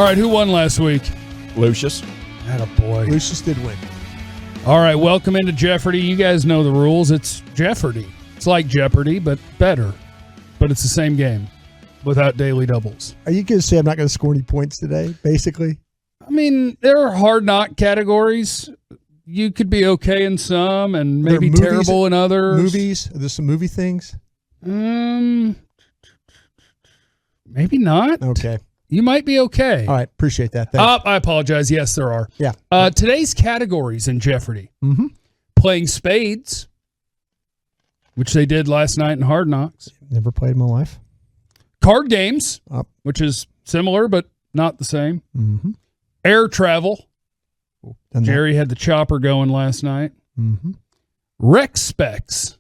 right, who won last week? Lucious. Attaboy. Lucious did win. All right, welcome into Jeffardy. You guys know the rules. It's Jeffardy. It's like Jeopardy, but better. But it's the same game without daily doubles. Are you going to say I'm not going to score any points today, basically? I mean, there are hard knock categories. You could be okay in some and maybe terrible in others. Movies? Are there some movie things? Maybe not. Okay. You might be okay. All right. Appreciate that. Thanks. I apologize. Yes, there are. Yeah. Today's categories in Jeffardy. Mm-hmm. Playing spades, which they did last night in Hard Knocks. Never played in my life. Card games, Up. which is similar but not the same. Mm-hmm. Air travel. Jerry had the chopper going last night. Mm-hmm. Rec specs.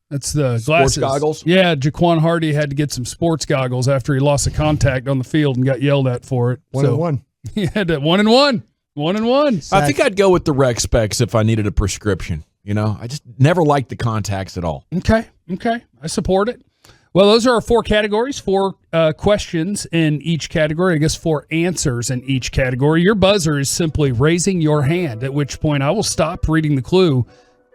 That's the glasses. Sports goggles? Yeah, Jaquan Hardy had to get some sports goggles after he lost a contact on the field and got yelled at for it. One and one. He had to 1 and 1. 1 and 1. I think I'd go with the rec specs if I needed a prescription. You know, I just never liked the contacts at all. Okay. I support it. Well, those are our 4 categories, 4 questions in each category. I guess 4 answers in each category. Your buzzer is simply raising your hand, at which point I will stop reading the clue,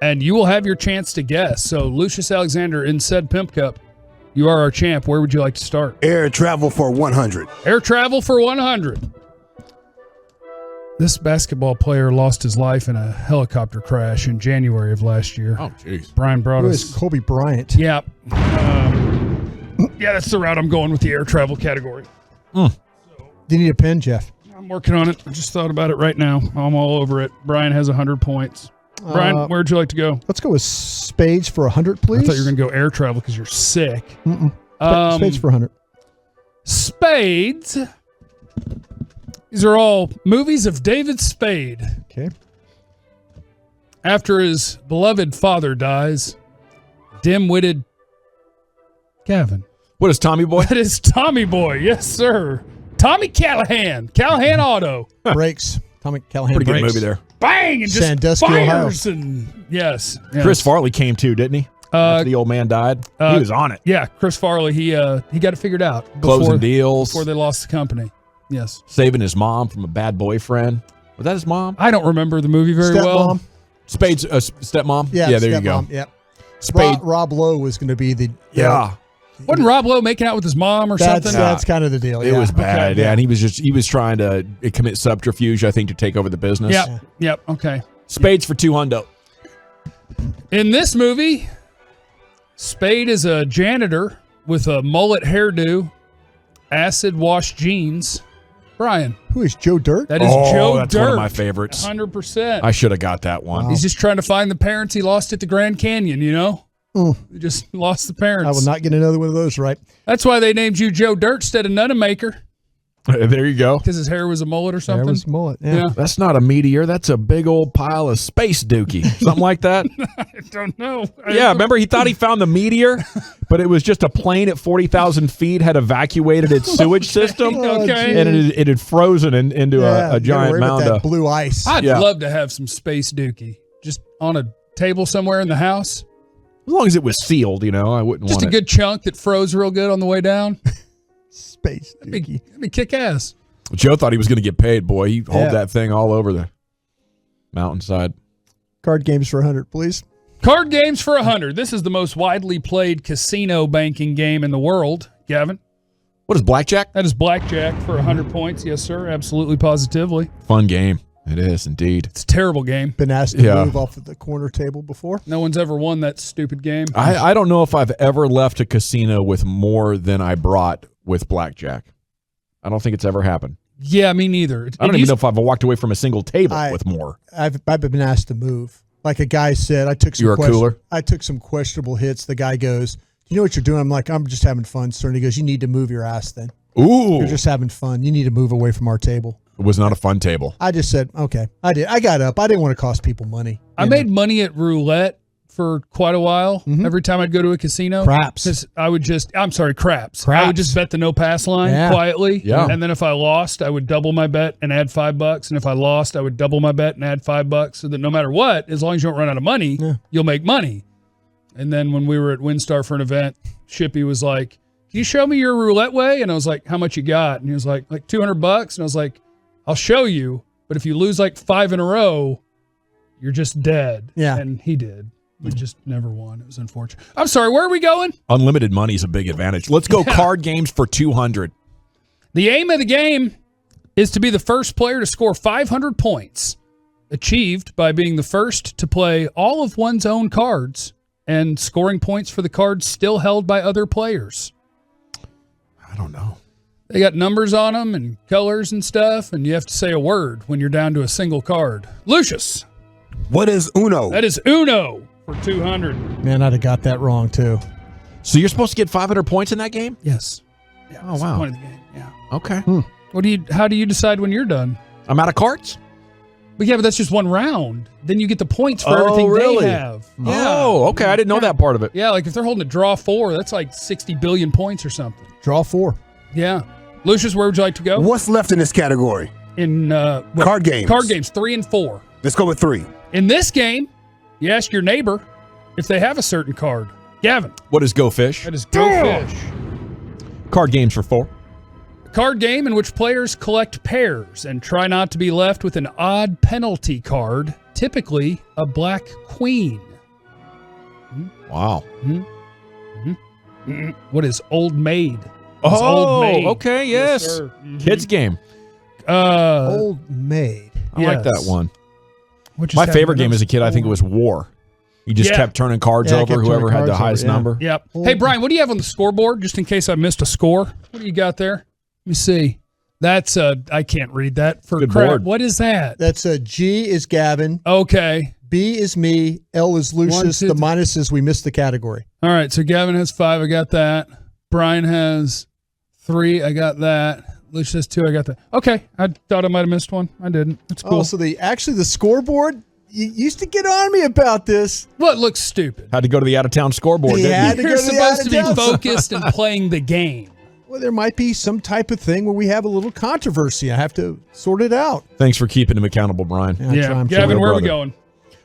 and you will have your chance to guess. So, Lucious Alexander in said Pimp Cup, you are our champ. Where would you like to start? Air travel for 100. Air travel for 100. This basketball player lost his life in a helicopter crash in January of last year. Oh, jeez. Brian brought Who us. is Kobe Bryant? Yeah. Yeah, that's the route I'm going with the air travel category. Do you need a pen, Jeff? I'm working on it. I just thought about it right now. I'm all over it. Brian has 100 points. Brian, where'd you like to go? Let's go with spades for 100, please. I thought you were going to go air travel because you're sick. Spades for 100. Spades. These are all movies of David Spade. Okay. After his beloved father dies, dim-witted Gavin. What is Tommy Boy? That is Tommy Boy. Yes, sir. Tommy Callahan. Callahan Auto. Brakes. Tommy Callahan. Pretty good Brakes. movie there. Bang! And just Sandusky, fires. And yes. Chris Farley came too, didn't he? After the old man died. He was on it. Yeah, Chris Farley. He got it figured out. Closing deals. Before they lost the company. Yes. Saving his mom from a bad boyfriend. Was that his mom? I don't remember the movie very well. Spades, stepmom? Yeah, there you go. Yep. Spade. Rob Lowe was going to be the... Yeah. Wasn't Rob Lowe making out with his mom or something? That's kind of the deal. It was bad, and he was trying to commit subterfuge, I think, to take over the business. Yep, okay. Spades for $200. In this movie, Spade is a janitor with a mullet hairdo, acid wash jeans. Brian. Who is Joe Dirt? That is Joe that's Dirt. One of my favorites. 100%. I should have got that one. Wow. He's just trying to find the parents he lost at the Grand Canyon, you know? He just lost the parents. I will not get another one of those right. That's why they named you Joe Dirt instead of Nutamaker. There you go. Because his hair was a mullet or something? There was mullet, yeah. That's not a meteor. That's a big old pile of space dookie. Something like that. I don't know. Yeah, remember he thought he found the meteor, but it was just a plane at 40,000 feet had evacuated its sewage system. Okay. And it had frozen into a giant mound that of blue ice. I'd love to have some space dookie just on a table somewhere in the house. As long as it was sealed, I wouldn't Just want a good chunk that froze real good on the way down. Space That'd dookie. be kick ass. Joe thought he was going to get paid, boy. He hauled that thing all over the mountainside. Card games for 100, please. Card games for 100. This is the most widely played casino banking game in the world. Gavin? What is Blackjack? That is Blackjack for 100 points. Yes, sir. Absolutely, positively. Fun game. It is, indeed. It's a terrible game. Been asked to move off of the corner table before. No one's ever won that stupid game. I don't know if I've ever left a casino with more than I brought with Blackjack. I don't think it's ever happened. Yeah, me neither. I don't even know if I've walked away from a single table with more. I've been asked to move. Like a guy said, I took some You're a cooler? I took some questionable hits. The guy goes, "You know what you're doing?" I'm like, "I'm just having fun, sir." And he goes, "You need to move your ass then. Ooh. You're just having fun. You need to move away from our table." It was not a fun table. I just said, "Okay." I did. I got up. I didn't want to cost people money. I made money at roulette for quite a while. Every time I'd go to a casino. Craps. I would craps. I would just bet the no pass line quietly. Yeah. And then if I lost, I would double my bet and add $5. And if I lost, I would double my bet and add $5 so that no matter what, as long as you don't run out of money, you'll make money. And then when we were at WinStar for an event, Shippy was like, can you show me your roulette way? And I was like, how much you got? And he was like $200. And I was like, I'll show you. But if you lose like 5 in a row, you're just dead. Yeah. And he did. We just never won. It was unfortunate. I'm sorry. Where are we going? Unlimited money is a big advantage. Let's go card games for 200. The aim of the game is to be the first player to score 500 points, achieved by being the first to play all of one's own cards and scoring points for the cards still held by other players. I don't know. They got numbers on them and colors and stuff, and you have to say a word when you're down to a single card. Lucious. What is Uno? That is Uno for 200. Man, I'd have got that wrong, too. So you're supposed to get 500 points in that game? Yes. Yeah, Oh, that's wow. the point of the game. Yeah. Okay. How do you decide when you're done? I'm out of cards? But yeah, but that's just one round. Then you get the points for everything really? they have. Yeah. Oh, okay. I didn't know that part of it. Yeah, like if they're holding a draw 4, that's like 60 billion points or something. Draw 4. Yeah. Lucius, where would you like to go? What's left in this category? In Card games. Card games, 3 and 4. Let's go with 3. In this game, you ask your neighbor if they have a certain card. Gavin. What is Go Fish? That is Go Fish. Card games for 4. A card game in which players collect pairs and try not to be left with an odd penalty card, typically a black queen. Wow. What is Old Maid? Oh, It's Old Maid. okay, yes. sir. Kids game. Old Maid. I like that one. What just My happened? favorite game as a kid, I think it was War. You just Yeah. kept turning cards Yeah, I over, kept whoever turning had the cards highest over, yeah. number. Yep. Hey, Brian, what do you have on the scoreboard, just in case I missed a score? What do you got there? Let me see. That's I can't read that for Good crap. board. What is that? That's a G is Gavin. Okay. B is me. L is Lucius. 1, 2, The minus is we missed the category. All right. So Gavin has 5. I got that. Brian has 3. I got that. Lucius has 2. I got that. Okay. I thought I might have missed one. I didn't. It's cool. Oh, so the scoreboard, you used to get on me about this. What looks stupid? Had to go to the out-of-town scoreboard, He didn't had you? to You're go to the supposed to be out-of-town. focused and playing the game. Well, there might be some type of thing where we have a little controversy. I have to sort it out. Thanks for keeping him accountable, Brian. I'm Yeah. trying- Gavin, where are we brother. going?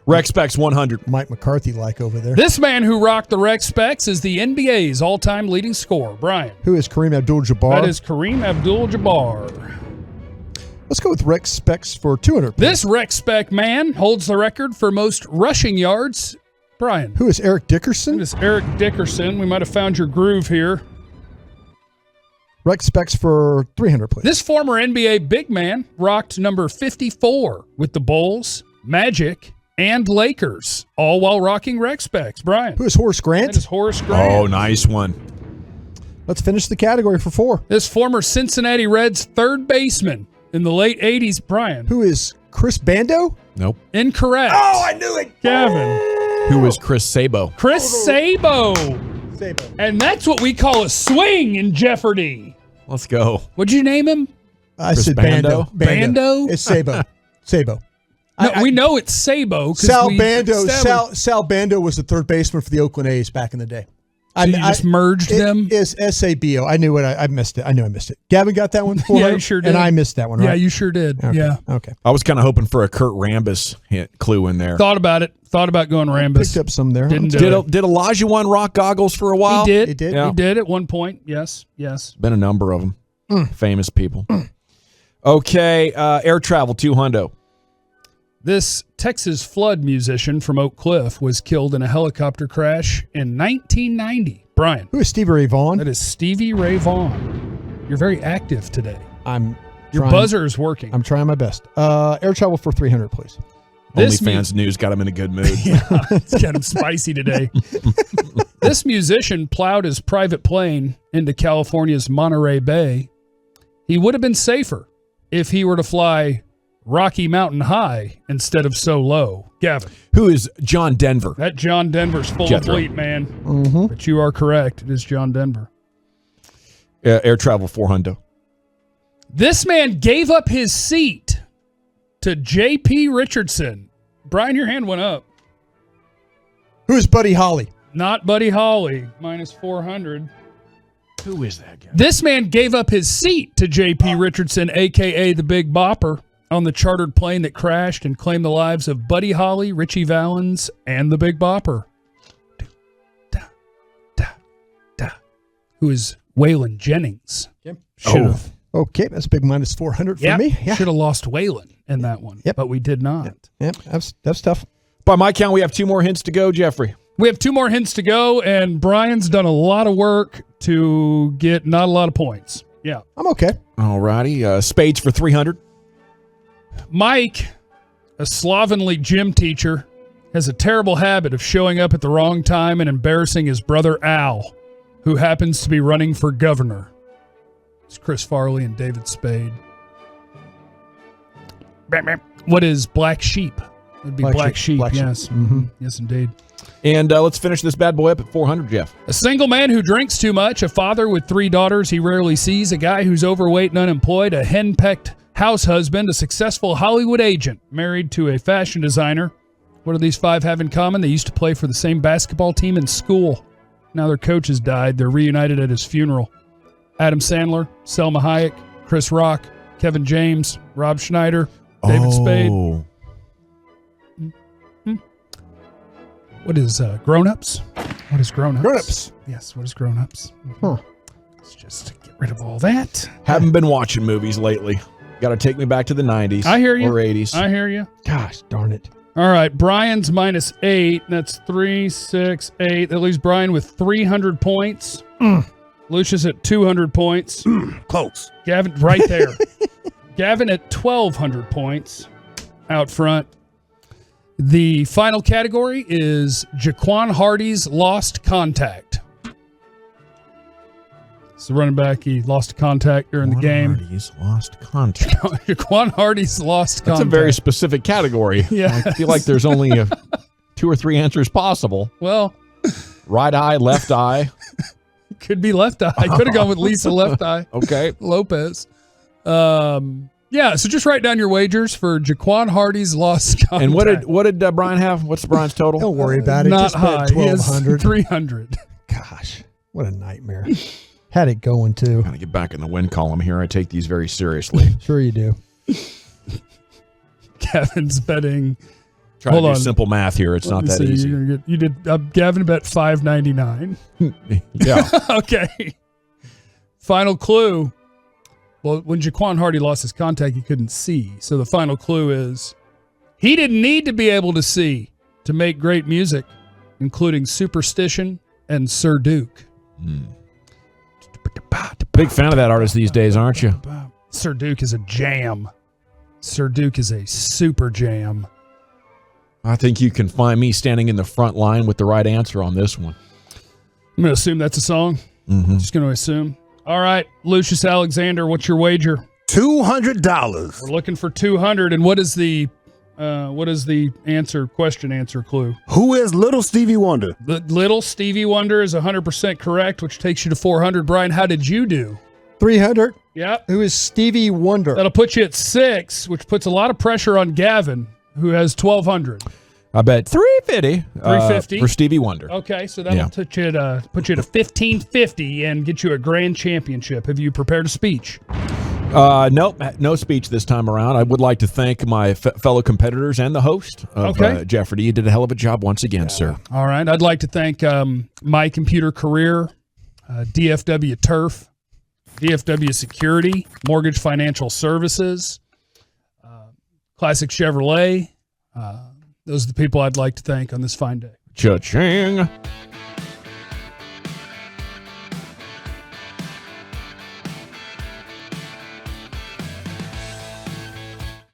Rec Specs 100. Mike McCarthy like over there. This man who rocked the rec specs is the NBA's all-time leading scorer, Brian. Who is Kareem Abdul-Jabbar? That is Kareem Abdul-Jabbar. Let's go with Rex Specs for 200. This rec spec man holds the record for most rushing yards. Brian. Who is Eric Dickerson? This is Eric Dickerson. We might have found your groove here. Rex Specs for 300, please. This former NBA big man rocked number 54 with the Bulls, Magic, and Lakers, all while rocking rec specs. Brian. Who is Horace Grant? That is Horace Grant. Oh, nice one. Let's finish the category for 4. This former Cincinnati Reds third baseman in the late 80s, Brian. Who is Chris Bando? Nope. Incorrect. Oh, I knew it. Gavin. Who is Chris Sabo? Chris Sabo. Sabo. And that's what we call a swing in Jeffardy. Let's go. What'd you name him? I Chris said Bando? Bando? It's Sabo. Sabo. No, we know it's Sabo. 'cause Sal we Bando. established- Sal Bando was the third baseman for the Oakland A's back in the day. So you just merged them? It is Sabo. I knew it. I missed it. I knew I missed it. Gavin got that one for Yeah, her, you sure did. And I missed that one, right? Yeah, you sure did. Okay. Yeah. Okay. I was kind of hoping for a Kurt Rambis hint clue in there. Thought about it. Thought about going Rambus. Picked up some there. Didn't do Did it. did Elijah one rock goggles for a while? He did. He did. Yeah. He did at one point. Yes. Yes. Been a number of them. Famous people. Okay, air travel 200. This Texas flood musician from Oak Cliff was killed in a helicopter crash in 1990. Brian. Who is Stevie Ray Vaughan? That is Stevie Ray Vaughan. You're very active today. Your Buzzer is working. I'm trying my best. Air travel for 300, please. This OnlyFans news got him in a good mood. It's got him spicy today. This musician plowed his private plane into California's Monterey Bay. He would have been safer if he were to fly Rocky Mountain high instead of so low. Gavin. Who is John Denver? That John Denver's full Jethro. of fleet, man. But you are correct. It is John Denver. Air travel 400. This man gave up his seat to J.P. Richardson. Brian, your hand went up. Who is Buddy Holly? Not Buddy Holly. Minus 400. Who is that guy? This man gave up his seat to J.P. Richardson, a.k.a. the Big Bopper, on the chartered plane that crashed and claimed the lives of Buddy Holly, Richie Valens, and the Big Bopper. Who is Waylon Jennings. Okay. Should have. Okay, that's a big minus 400 for Yep. me. Yeah. Should have lost Waylon in that one, but we did not. Yep, that's tough. By my count, we have 2 more hints to go, Jeffrey. We have 2 more hints to go, and Brian's done a lot of work to get not a lot of points. Yeah. I'm okay. All righty. Spades for 300. Mike, a slovenly gym teacher, has a terrible habit of showing up at the wrong time and embarrassing his brother Al, who happens to be running for governor. It's Chris Farley and David Spade. What is black sheep? It would be black sheep. Yes. Mm-hmm. Yes, indeed. And let's finish this bad boy up at 400, Jeff. A single man who drinks too much, a father with 3 daughters he rarely sees, a guy who's overweight and unemployed, a henpecked house husband, a successful Hollywood agent married to a fashion designer. What do these 5 have in common? They used to play for the same basketball team in school. Now their coach has died. They're reunited at his funeral. Adam Sandler, Selma Hayek, Chris Rock, Kevin James, Rob Schneider, David Spade. What is grown-ups? What is grown-ups? Grown-ups. Yes, what is grown-ups? Huh. Let's just get rid of all that. Haven't been watching movies lately. Got to take me back to the 90s. I hear you. Or 80s. I hear you. Gosh darn it. All right, Brian's minus 8. That's 3, 6, 8. That leaves Brian with 300 points. Lucious at 200 points. Close. Gavin, right there. Gavin at 1,200 points out front. The final category is Jaquan Hardy's Lost Contact. So running back, he lost contact during the game. Hardy's lost contact. Jaquan Hardy's lost contact. That's a very specific category. Yeah. I feel like there's only 2 or 3 answers possible. Well, right eye, left eye. could be left eye. I could have gone with Lisa Left Eye. Okay. Lopez. Yeah, so just write down your wagers for Jaquan Hardy's lost contact. And what did Bryan have? What's Brian's total? Don't worry about it. Not Just high. bet He has 1,200. 300. Gosh, what a nightmare. Had it going, too. Gotta get back in the win column here. I take these very seriously. Sure you do. Gavin's betting. Try Hold to do on. simple math here. It's Let not me that see. easy. You did. Gavin bet $5.99. Yeah. Okay. Final clue. Well, when Jaquan Hardy lost his contact, he couldn't see. So the final clue is he didn't need to be able to see to make great music, including Superstition and Sir Duke. Big fan of that artist these days, aren't you? Sir Duke is a jam. Sir Duke is a super jam. I think you can find me standing in the front line with the right answer on this one. I'm going to assume that's a song. Mm-hmm. Just going to assume. All right, Lucious Alexander, what's your wager? $200. We're looking for 200. And what is the question answer clue? Who is Little Stevie Wonder? The Little Stevie Wonder is 100% correct, which takes you to 400. Brian, how did you do? 300. Yep. Who is Stevie Wonder? That'll put you at 6, which puts a lot of pressure on Gavin, who has 1,200. I bet 350. 350 for Stevie Wonder. Okay, so that'll put you at 1,550 and get you a grand championship. Have you prepared a speech? Nope, no speech this time around. I would like to thank my fellow competitors and the host of Jeffardy. You did a hell of a job once again, sir. All right. I'd like to thank My Computer Career, DFW Turf, DFW Security, Mortgage Financial Services, Classic Chevrolet. Those are the people I'd like to thank on this fine day. Cha-ching.